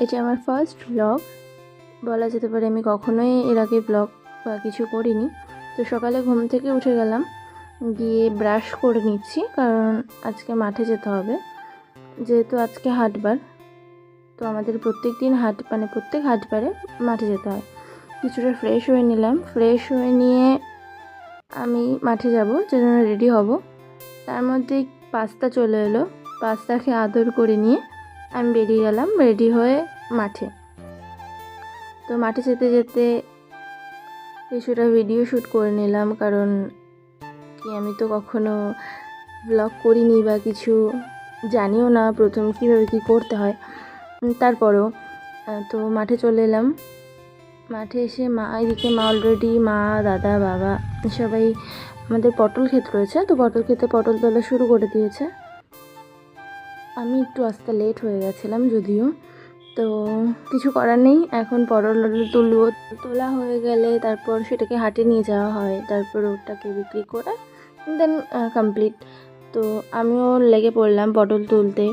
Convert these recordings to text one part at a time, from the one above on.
এটা আমার first blog বলা যেতে পারে। আমি কখনোই এর আগে ব্লগ বা কিছু করিনি। তো সকালে ঘুম থেকে উঠে গেলাম, গিয়ে ব্রাশ করে নিচ্ছি, কারণ আজকে মাঠে যেতে হবে, যেহেতু আজকে হাটবার। তো আমাদের প্রত্যেক দিন প্রত্যেক হাটবারে মাঠে যেতে হয়। কিছুটা ফ্রেশ হয়ে নিলাম, ফ্রেশ হয়ে নিয়ে আমি মাঠে যাব, যেজন্য রেডি হব। তার মধ্যে পাস্তা চলে এলো, পাস্তাকে আদর করে নিয়ে আমি বেরিয়ে গেলাম রেডি হয়ে মাঠে। তো মাঠে যেতে যেতে কিছুটা ভিডিও শ্যুট করে নিলাম, কারণ আমি তো কখনো ব্লগ করিনি বা কিছু জানিও না প্রথম কীভাবে কী করতে হয়। তারপরেও তো মাঠে চলে এলাম। মাঠে এসে এদিকে অলরেডি মা, দাদা, বাবা সবাই আমাদের পটল ক্ষেত রয়েছে, তো পটল ক্ষেতে পটল তোলা শুরু করে দিয়েছে। আমি একটু আসতে লেট হয়ে গেছিলাম যদিও, তো কিছু করার নেই। এখন পটল তুলবো, তোলা হয়ে গেলে তারপর সেটাকে হাটে নিয়ে যাওয়া হয়, তারপর ওটাকে বিক্রি করে দেন কমপ্লিট। তো আমিও লেগে পড়লাম পটল তুলতে।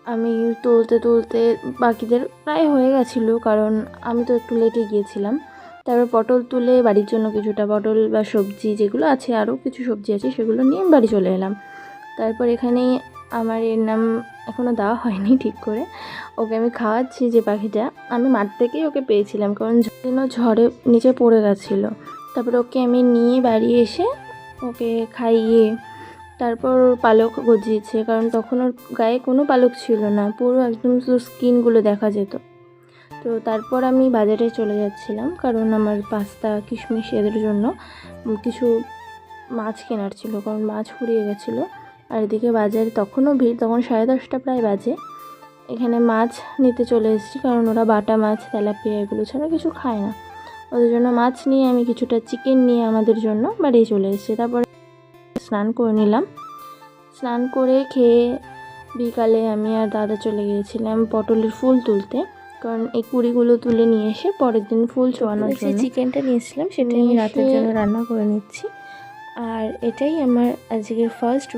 আমি তুলতে তুলতে বাকিদের প্রায় হয়ে গেছিলো, কারণ আমি তো একটু লেটে গিয়েছিলাম। তারপর পটল তুলে বাড়ির জন্য কিছুটা পটল বা সবজি যেগুলো আছে, আরও কিছু সবজি আছে, সেগুলো নিয়ে বাড়ি চলে এলাম। তারপর এখানেই আমার এর নাম এখনও দেওয়া হয়নি ঠিক করে, ওকে আমি খাওয়াচ্ছি। যে পাখিটা আমি মাঠ থেকেই ওকে পেয়েছিলাম, কারণ ঝড়ে নিচে পড়ে গেছিলো। তারপর ওকে আমি নিয়ে বাড়ি এসে ওকে খাইয়ে তারপর পালক গজিয়েছে, কারণ তখন ওর গায়ে কোনো পালক ছিল না, পুরো একদম স্কিনগুলো দেখা যেত। তো তারপর আমি বাজারে চলে যাচ্ছিলাম, কারণ আমার পাস্তা, কিশমিশ এদের জন্য কিছু মাছ কেনার ছিল, কারণ মাছ ফুরিয়ে গেছিলো। আর এদিকে বাজারে তখনও ভিড়, তখন 10:30 প্রায় বাজে। এখানে মাছ নিতে চলে এসেছি, কারণ ওরা বাটা মাছ, তেলাপিয়া এগুলো ছাড়া কিছু খায় না। ওদের জন্য মাছ নিয়ে আমি কিছুটা চিকেন নিয়ে আমাদের জন্য বাড়ি চলে এসেছি। তারপরে স্নান করে নিলাম। স্নান করে খেয়ে বিকালে আমি আর দাদা চলে গিয়েছিলাম পটলের ফুল তুলতে, কারণ এই কুড়িগুলো তুলে নিয়ে এসে পরের দিন ফুল ছোঁয়ানোর জন্য চিকেনটা নিয়েছিলাম, সেটাই আমি রাতের জন্য রান্না করে নিচ্ছি। আর এটাই আমার আজকের ফার্স্ট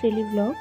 ডেইলি ব্লগ।